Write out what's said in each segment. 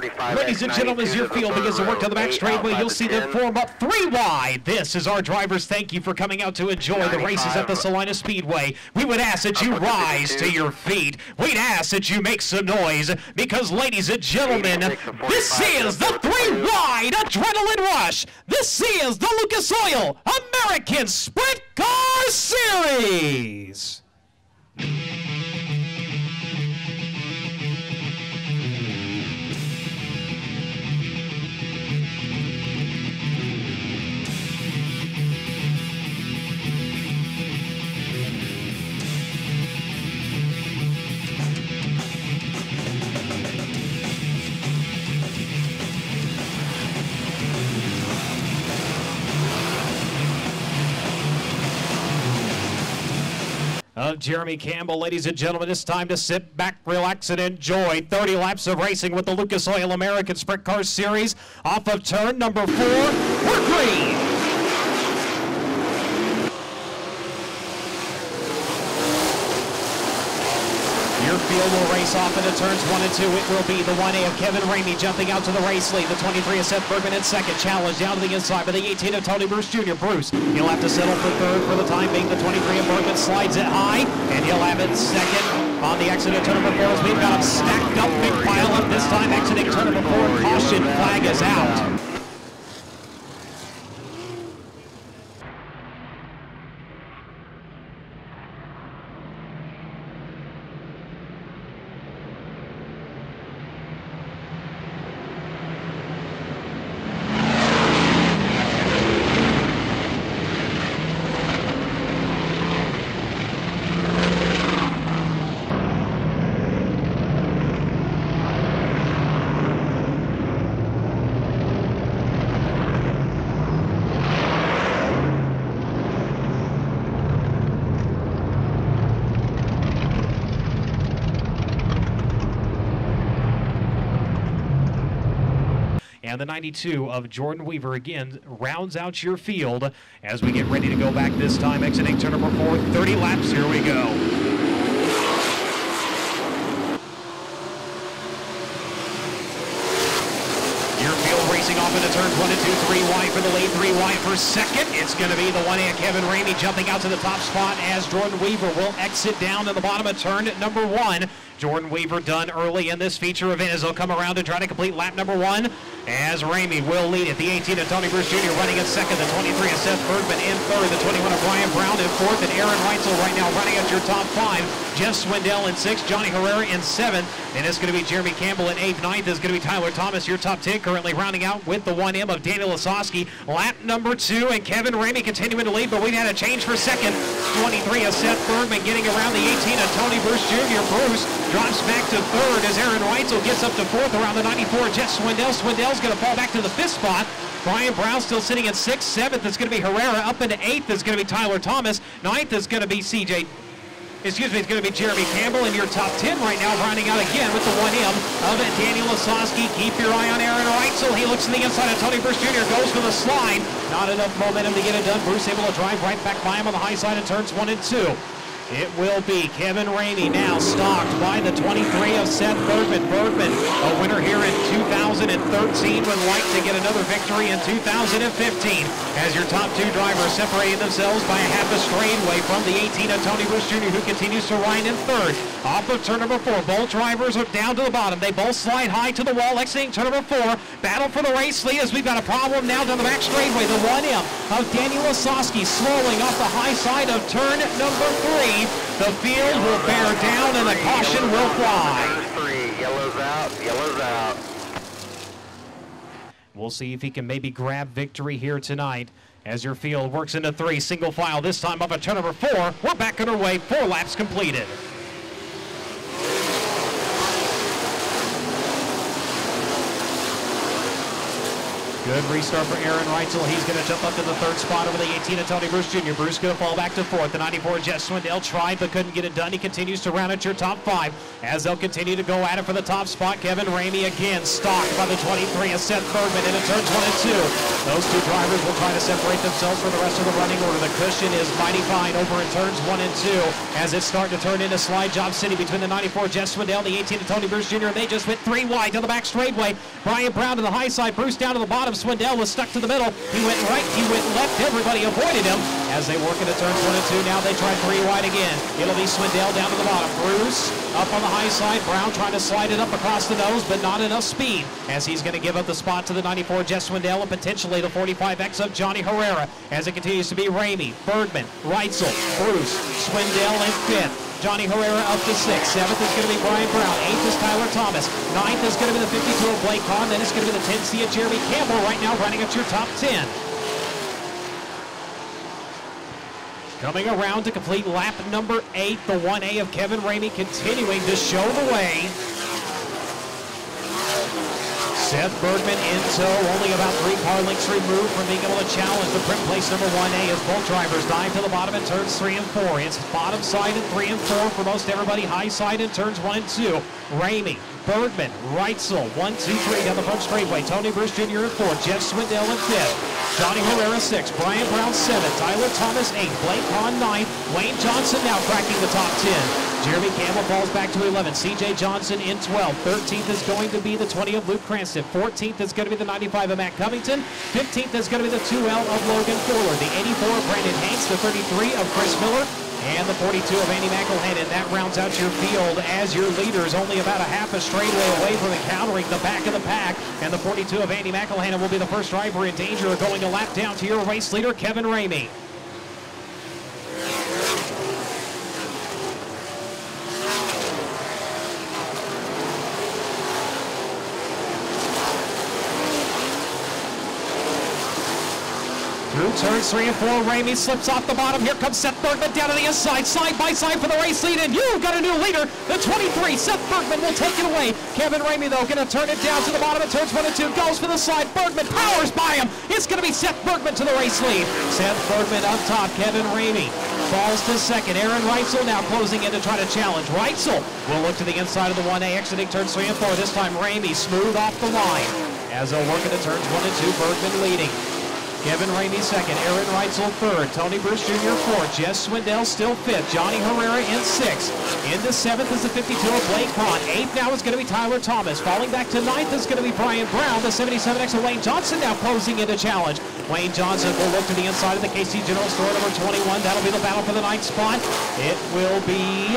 Ladies and gentlemen, as your field begins to work down the back straightaway, you'll see them form up 3 wide. This is our drivers. Thank you for coming out to enjoy the races at the Salina Speedway. We would ask that you rise to your feet. We'd ask that you make some noise because, ladies and gentlemen, this is the 3 wide adrenaline rush. This is the Lucas Oil American Sprint Car Series. Of Jeremy Campbell, ladies and gentlemen, it's time to sit back, relax, and enjoy 30 laps of racing with the Lucas Oil American Sprint Car Series. Off of turn number 4, we're green. Your field will race off into turns 1 and 2. It will be the 1A of Kevin Ramey jumping out to the race lead. The 23 of Seth Bergman in second. Challenge down to the inside by the 18 of Tony Bruce Jr. Bruce, he'll have to settle for third for the time being. The 23 of Bergman slides it high, and he'll have it second on the exit of turn number 4 as we've got him stacked up, big pile up this time. Exiting turn number 4, caution flag is out. And the 92 of Jordan Weaver again rounds out your field as we get ready to go back this time. Exiting turn number 4, 30 laps, here we go. Your field racing off into turns 1 and 2, 3 wide for the lead, 3 wide for second. It's going to be the 1A of Kevin Ramey jumping out to the top spot as Jordan Weaver will exit down in the bottom of turn number 1. Jordan Weaver done early in this feature event as he'll come around to try to complete lap number 1 as Ramey will lead it. The 18 of Tony Bruce Jr. running in second, the 23 of Seth Bergman in third, the 21 of Brian Brown in fourth, and Aaron Reitzel right now running at your top 5. Jeff Swindell in 6th, Johnny Herrera in 7th, and it's going to be Jeremy Campbell in 8th. 9th is going to be Tyler Thomas, your top 10, currently rounding out with the 1M of Daniel Lasowski. Lap number 2, and Kevin Ramey continuing to lead, but we've had a change for second. 23 of Seth Bergman getting around the 18 of Tony Bruce Jr. Bruce drops back to third as Aaron Reitzel gets up to 4th around the 94 of Jeff Swindell. Swindell's going to fall back to the 5th spot. Brian Brown still sitting in 6th. 7th is going to be Herrera. Up into 8th is going to be Tyler Thomas. 9th is going to be it's going to be Jeremy Campbell in your top 10 right now, rounding out again with the 1M of Daniel Lasowski. Keep your eye on Aaron Reitzel. He looks to the inside of Tony Bruce Jr. Goes for the slide. Not enough momentum to get it done. Bruce able to drive right back by him on the high side in turns 1 and 2. It will be Kevin Ramey now stalked by the 23 of Seth Bergman. Bergman, a winner here in 2013, would like to get another victory in 2015 as your top 2 drivers separating themselves by a half a straightaway from the 18 of Tony Bruce Jr., who continues to ride in third. Off of turn number 4, both drivers are down to the bottom. They both slide high to the wall, exiting turn number 4. Battle for the race lead as we've got a problem now down the back straightaway. The 1M of Daniel Lasowski slowing off the high side of turn number 3. The field will bear down and the caution will fly. 3, yellows out, yellows out. We'll see if he can maybe grab victory here tonight as your field works into 3, single file this time off of turn number 4. We're back underway, 4 laps completed. Good restart for Aaron Reitzel. He's going to jump up to the third spot over the 18 of Tony Bruce Jr. Bruce going to fall back to fourth. The 94 Jeff Swindell tried but couldn't get it done. He continues to round out your top five as they'll continue to go at it for the top spot. Kevin Ramey again stalked by the 23 of Seth Bergman into turns 1 and 2. Those two drivers will try to separate themselves for the rest of the running order. The cushion is mighty fine over in turns 1 and 2 as it's starting to turn into slide job city between the 94 Jeff Swindell and the 18 of Tony Bruce Jr. They just went 3 wide to the back straightaway. Brian Brown to the high side, Bruce down to the bottom. Swindell was stuck to the middle. He went right, he went left. Everybody avoided him as they work into turns 1 and 2. Now they try 3 wide again. It'll be Swindell down to the bottom. Bruce up on the high side. Brown trying to slide it up across the nose, but not enough speed as he's going to give up the spot to the 94 Jeff Swindell and potentially the 45X of Johnny Herrera as it continues to be Ramey, Bergman, Reitzel, Bruce, Swindell in 5th. Johnny Herrera up to 6th. 7th is going to be Brian Brown. 8th is Tyler Thomas. 9th is going to be the 52 of Blake Hahn. Then it's going to be the 10C of Jeremy Campbell right now running at your top 10. Coming around to complete lap number 8, the 1A of Kevin Ramey continuing to show the way. Seth Bergman in tow, only about 3 car lengths removed from being able to challenge the print place number 1A as both drivers dive to the bottom in turns 3 and 4. It's bottom side in 3 and 4 for most everybody. High side in turns 1 and 2. Ramey, Bergman, Reitzel, 1, 2, 3 down the front straightaway. Tony Bruce Jr. in 4th. Jeff Swindell in 5th. Johnny Herrera 6th. Brian Brown 7th. Tyler Thomas 8th. Blake Hahn 9th. Wayne Johnson now cracking the top 10. Jeremy Campbell falls back to 11th. C.J. Johnson in 12th. 13th is going to be the 20 of Luke Cranston. 14th is going to be the 95 of Matt Covington. 15th is going to be the 2L of Logan Fuller. The 84 of Brandon Hanks. The 33 of Chris Miller. And the 42 of Andy McElhannon. That rounds out your field as your leaders only about a half a straightaway away from encountering the back of the pack. And the 42 of Andy McElhannon will be the first driver in danger of going a lap down to your race leader, Kevin Ramey. Through turns 3 and 4, Ramey slips off the bottom. Here comes Seth Bergman down to the inside, side by side for the race lead, and you've got a new leader. The 23, Seth Bergman will take it away. Kevin Ramey, though, going to turn it down to the bottom of turns 1 and 2, goes for the slide. Bergman powers by him. It's going to be Seth Bergman to the race lead. Seth Bergman up top, Kevin Ramey falls to second. Aaron Reitzel now closing in to try to challenge. Reitzel will look to the inside of the 1A, exiting turns 3 and 4. This time Ramey smooth off the line as they'll work into turns 1 and 2, Bergman leading. Kevin Ramey second, Aaron Reitzel third, Tony Bruce Jr. fourth, Jeff Swindell still fifth, Johnny Herrera in sixth. Into seventh is the 52 of Blake Hahn. Eighth now is going to be Tyler Thomas. Falling back to ninth is going to be Brian Brown. The 77X of Wayne Johnson now closing into challenge. Wayne Johnson will look to the inside of the KC General Store number 21. That'll be the battle for the ninth spot. It will be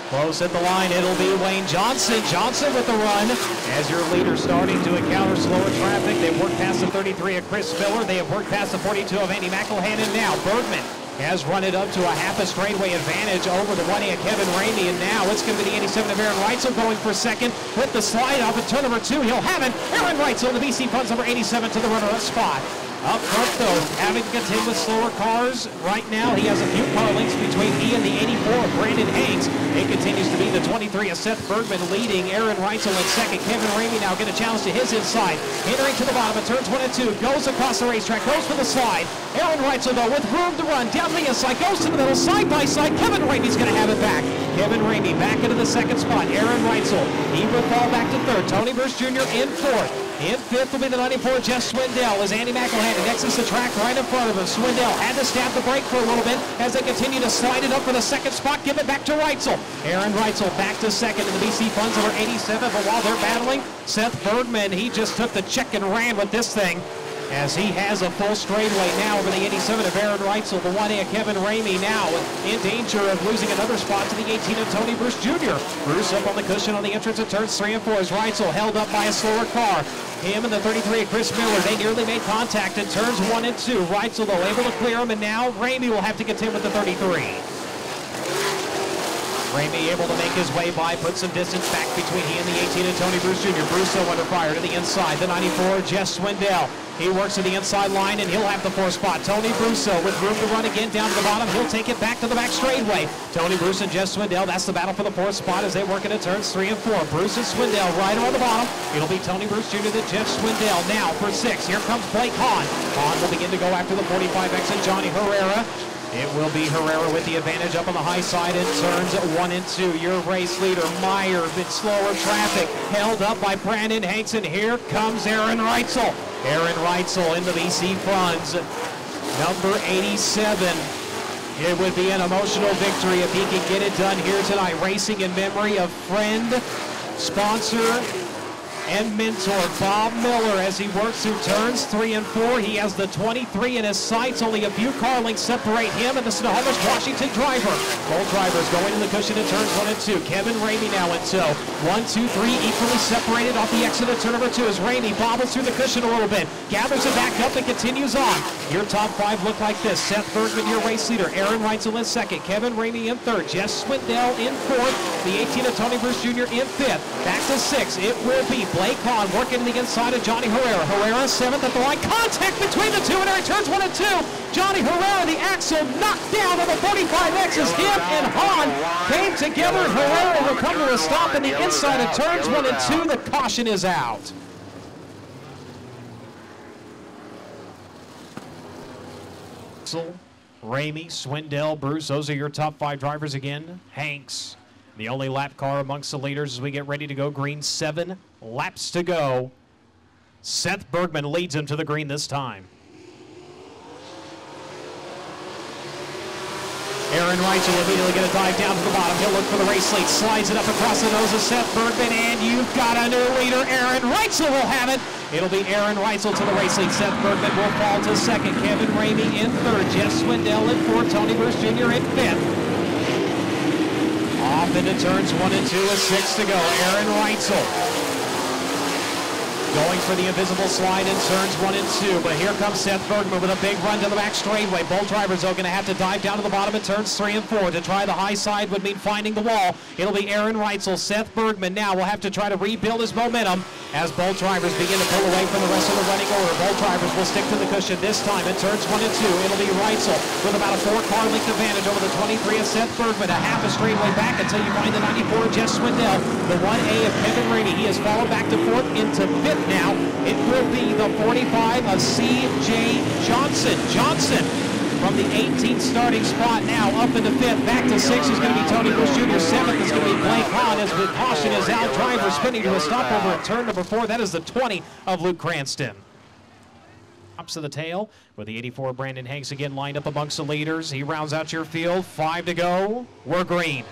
close at the line. It'll be Wayne Johnson. Johnson with the run as your leader starting to encounter slower traffic. They've worked past the 33 of Chris Miller. They have worked past the 42 of Andy McElhannon. Now Bergman has run it up to a half a straightaway advantage over the 1A of Kevin Ramey. And now it's going to be the 87 of Aaron Reitzel going for second with the slide off at turn number 2. He'll have it. Aaron Reitzel, the BC Funds number 87 to the runner-up spot. Up front, though, having to contend with slower cars. Right now, he has a few car lengths between he and the 84 of Brandon Hanks. It continues to be the 23 of Seth Bergman leading. Aaron Reitzel in second. Kevin Ramey now going to challenge to his inside. Entering to the bottom of turns 1 and 2. Goes across the racetrack. Goes for the slide. Aaron Reitzel, though, with room to run. Down the inside. Goes to the middle. Side by side. Kevin Ramey's going to have it back. Kevin Ramey back into the second spot. Aaron Reitzel. He will fall back to third. Tony Bruce Jr. in fourth. In fifth will be the 94 Jeff Swindell as Andy McElhannon exits the track right in front of him. Swindell had to stab the brake for a little bit as they continue to slide it up for the second spot. Give it back to Reitzel. Aaron Reitzel back to second in the BC Funds over 87. But while they're battling, Seth Bergman, he just took the check and ran with this thing as he has a full straightaway now over the 87 of Aaron Reitzel. The 1A of Kevin Ramey now in danger of losing another spot to the 18 of Tony Bruce Jr. Bruce up on the cushion on the entrance of turns 3 and 4 as Reitzel held up by a slower car. Him and the 33 of Chris Miller, they nearly made contact in turns 1 and 2. Reitzel, though, able to clear him, and now Ramey will have to contend with the 33. Ramey able to make his way by, put some distance back between he and the 18 and Tony Bruce Jr. Brusso under fire to the inside. The 94, Jeff Swindell. He works to the inside line, and he'll have the 4 spot. Tony Brusso with room to run again down to the bottom. He'll take it back to the back straightaway. Tony Bruce and Jeff Swindell. That's the battle for the 4th spot as they work into turns 3 and 4. Bruce and Swindell right on the bottom. It'll be Tony Bruce Jr. to Jeff Swindell. Now for 6. Here comes Blake Hahn. Hahn will begin to go after the 45X and Johnny Herrera. It will be Herrera with the advantage up on the high side in turns 1 and 2. Your race leader, Meyer, bit slower traffic, held up by Brandon Hanks, and here comes Aaron Reitzel. Aaron Reitzel in the BC Funds, number 87. It would be an emotional victory if he could get it done here tonight. Racing in memory of friend, sponsor, and mentor Bob Miller as he works through turns 3 and 4. He has the 23 in his sights. Only a few car lengths separate him and the Snohomish Washington driver. Both drivers going in the cushion in turns 1 and 2. Kevin Ramey now in tow. 1, 2, 3 equally separated off the exit of turn number 2 as Ramey bobbles through the cushion a little bit. Gathers it back up and continues on. Your top 5 look like this. Seth Bergman, your race leader. Aaron Reitzel in 2nd. Kevin Ramey in 3rd. Jeff Swindell in 4th. The 18 of Tony Bruce Jr. in 5th. Back to 6. It will be Blake Hahn working to the inside of Johnny Herrera. Herrera 7th at the line. Contact between the two and he turns 1 and 2. Johnny Herrera, the axle knocked down on the 45X as him and Hahn came together. Herrera will come to a stop in the inside of turns 1 and 2. The caution is out. Ramey, Swindell, Bruce, those are your top 5 drivers again. Hanks, the only lap car amongst the leaders as we get ready to go green. 7 laps to go. Seth Bergman leads him to the green this time. Aaron Reitzel immediately going to dive down to the bottom. He'll look for the race lead, slides it up across the nose of Seth Bergman, and you've got a new leader. Aaron Reitzel will have it. It'll be Aaron Reitzel to the race lead. Seth Bergman will fall to 2nd. Kevin Ramey in 3rd. Jeff Swindell in 4th. Tony Bruce Jr. in 5th. Off into turns 1 and 2 with 6 to go. Aaron Reitzel going for the invisible slide in turns 1 and 2, but here comes Seth Bergman with a big run to the back straightaway. Both drivers are going to have to dive down to the bottom in turns 3 and 4. To try the high side would mean finding the wall. It'll be Aaron Reitzel. Seth Bergman now will have to try to rebuild his momentum as both drivers begin to pull away from the rest of the running order. Both drivers will stick to the cushion this time in turns 1 and 2. It'll be Reitzel with about a 4-car length advantage over the 23 of Seth Bergman. A half a straightaway back until you find the 94 of Jeff Swindell. The 1A of Kevin Ramey. He has fallen back to 4th into 5th now. It will be the 45 of C.J. Johnson. Johnson from the 18th starting spot now up into 5th. Back to 6th is going to be Tony Bruce Jr. 7th is going to be Blake Hahn as the caution is out. Driver spinning to a stopover at turn number 4. That is the 20 of Luke Cranston. Tops of the tail with the 84 Brandon Hanks again lined up amongst the leaders. He rounds out your field. 5 to go. We're green.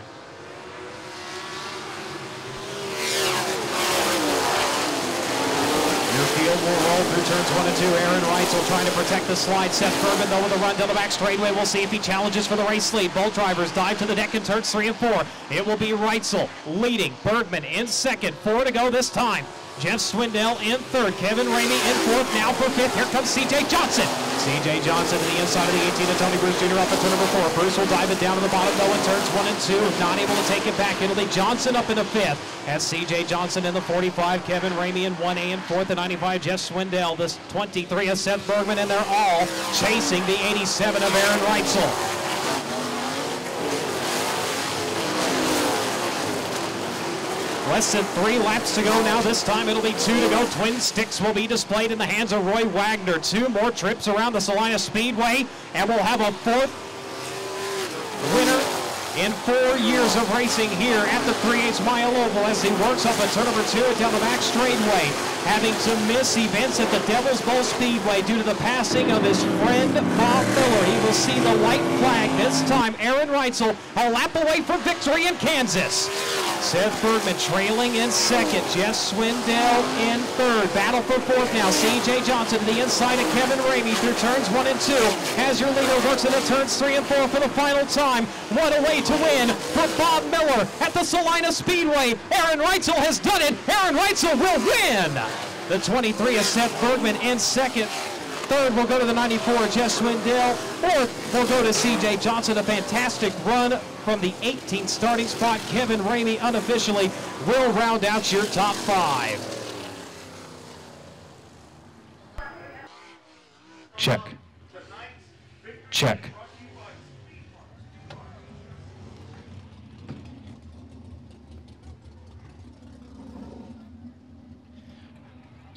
Field will roll through turns 1 and 2. Aaron Reitzel trying to protect the slide. Seth Bergman though with a run down the back straightaway. We'll see if he challenges for the race lead. Both drivers dive to the deck in turns 3 and 4. It will be Reitzel leading. Bergman in 2nd. 4 to go this time. Jeff Swindell in 3rd. Kevin Ramey in 4th. Now for 5th. Here comes C.J. Johnson. C.J. Johnson to the inside of the 18 of Tony Bruce Jr. up into number 4. Bruce will dive it down to the bottom though in turns 1 and 2. Not able to take it back. It'll be Johnson up into 5th. As C.J. Johnson in the 45. Kevin Ramey in 1A and 4th. The 95 Jeff Swindell. This 23 of Seth Bergman. And they're all chasing the 87 of Aaron Reitzel. Less than 3 laps to go now. This time it'll be 2 to go. Twin sticks will be displayed in the hands of Roy Wagner. 2 more trips around the Salina Speedway, and we'll have a 4th winner in 4 years of racing here at the 3/8 mile oval as he works up at turn number 2 and down the back straightaway. Having to miss events at the Devil's Bowl Speedway due to the passing of his friend Bob Miller. He will see the white flag this time. Aaron Reitzel a lap away from victory in Kansas. Seth Bergman trailing in 2nd. Jeff Swindell in 3rd. Battle for 4th now. C.J. Johnson to the inside of Kevin Ramey through turns 1 and 2. As your leader works into turns 3 and 4 for the final time. What a way to win for Bob Miller at the Salina Speedway. Aaron Reitzel has done it. Aaron Reitzel will win. The 23 is Seth Bergman in 2nd. Third will go to the 94, Jeff Swindell. Fourth will go to C.J. Johnson. A fantastic run from the 18th starting spot. Kevin Ramey unofficially will round out your top 5. Check. Check.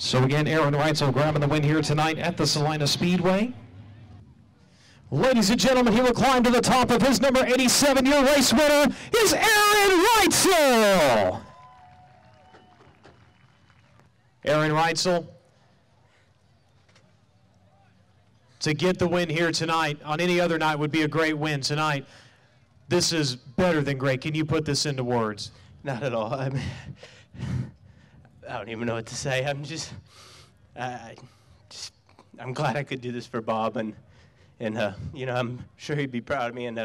So again, Aaron Reitzel grabbing the win here tonight at the Salina Speedway. Ladies and gentlemen, he will climb to the top of his number 87. Your race winner is Aaron Reitzel. Aaron Reitzel, to get the win here tonight, on any other night would be a great win. Tonight, this is better than great. Can you put this into words? Not at all. I mean, I don't even know what to say. I'm glad I could do this for Bob, and you know, I'm sure he'd be proud of me, and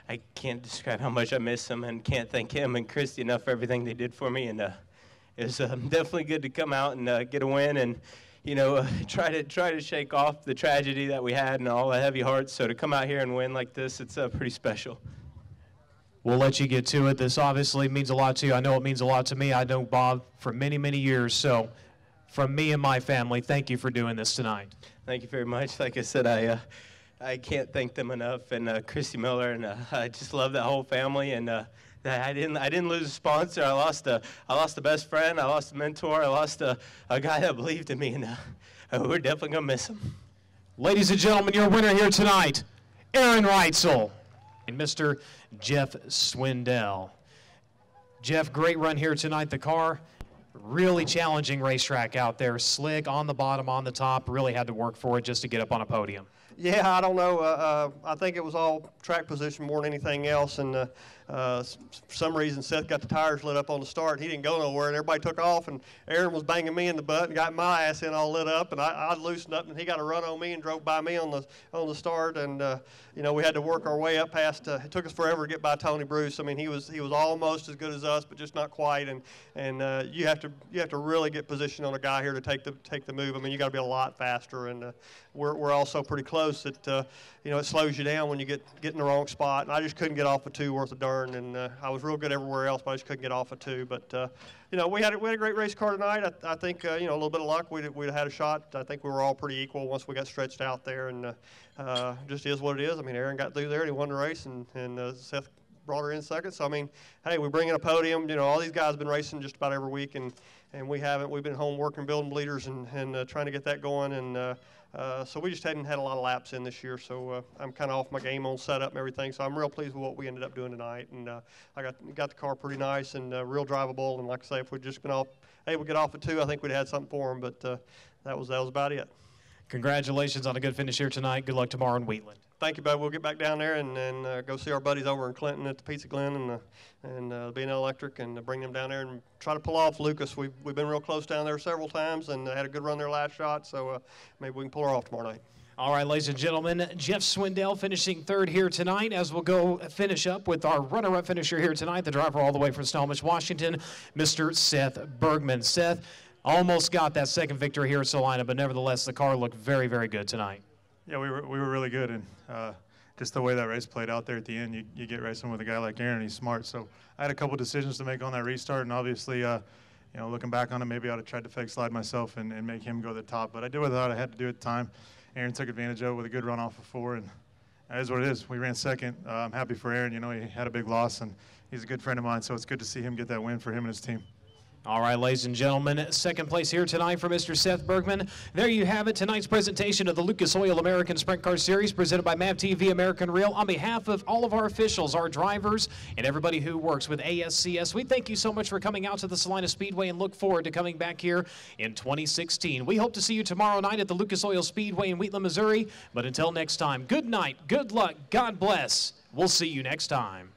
I can't describe how much I miss him, and can't thank him and Christy enough for everything they did for me, and it was definitely good to come out and get a win, and you know, try to shake off the tragedy that we had and all the heavy hearts. So to come out here and win like this, it's pretty special. We'll let you get to it. This obviously means a lot to you. I know it means a lot to me. I know Bob for many, many years. So from me and my family, thank you for doing this tonight. Thank you very much. Like I said, I can't thank them enough, and Christy Miller, and I just love that whole family, and I didn't lose a sponsor. I lost a best friend. I lost a mentor. I lost a guy that believed in me, and we're definitely gonna miss him. Ladies and gentlemen, your winner here tonight, Aaron Reitzel and Mr. Jeff Swindell. Jeff, great run here tonight. The car, really challenging racetrack out there. Slick on the bottom, on the top. Really had to work for it just to get up on a podium. Yeah, I don't know. I think it was all track position more than anything else, and for some reason Seth got the tires lit up on the start. He didn't go nowhere, and everybody took off, and Aaron was banging me in the butt and got my ass in all lit up, and I loosened up, and he got a run on me and drove by me on the start, and you know, we had to work our way up past. It took us forever to get by Tony Bruce. I mean, he was almost as good as us, but just not quite, and you have to really get position on a guy here to take the move. I mean, you got to be a lot faster, and we're also pretty close. That you know, it slows you down when you get in the wrong spot, and I just couldn't get off a 2 worth of darn, and I was real good everywhere else, but I just couldn't get off a 2. But you know, we had a great race car tonight. I think you know, a little bit of luck, we'd have had a shot. I think we were all pretty equal once we got stretched out there, and just is what it is. I mean, Aaron got through there, and he won the race, and Seth brought her in second. So I mean, hey, we bring in a podium. You know, all these guys have been racing just about every week, and we haven't. We've been home working, building bleeders, and trying to get that going, and so we just hadn't had a lot of laps in this year, so I'm kind of off my game on setup and everything, so I'm real pleased with what we ended up doing tonight, and I got the car pretty nice and real drivable, and like I say, if we'd just been able to get off at 2, I think we'd had something for them, but that was about it. Congratulations on a good finish here tonight. Good luck tomorrow in Wheatland. Thank you, bud. We'll get back down there and go see our buddies over in Clinton at the Pizza Glen and B&L Electric, and bring them down there and try to pull off Lucas. We've been real close down there several times and had a good run their last shot, so maybe we can pull her off tomorrow night. All right, ladies and gentlemen, Jeff Swindell finishing third here tonight, as we'll go finish up with our runner-up finisher here tonight, the driver all the way from Snohomish, Washington, Mr. Seth Bergman. Seth almost got that second victory here at Salina, but nevertheless, the car looked very, very good tonight. Yeah, we were really good, and just the way that race played out there at the end, you get racing with a guy like Aaron, he's smart. So I had a couple decisions to make on that restart, and obviously, you know, looking back on it, maybe I would have tried to fake slide myself and make him go to the top, but I did what I thought I had to do at the time. Aaron took advantage of it with a good run off of 4, and that is what it is. We ran second. I'm happy for Aaron. You know, he had a big loss, and he's a good friend of mine, so it's good to see him get that win for him and his team. All right, ladies and gentlemen, second place here tonight for Mr. Seth Bergman. There you have it, tonight's presentation of the Lucas Oil American Sprint Car Series presented by MAV TV American Reel. On behalf of all of our officials, our drivers, and everybody who works with ASCS, we thank you so much for coming out to the Salina Speedway and look forward to coming back here in 2016. We hope to see you tomorrow night at the Lucas Oil Speedway in Wheatland, Missouri. But until next time, good night, good luck, God bless. We'll see you next time.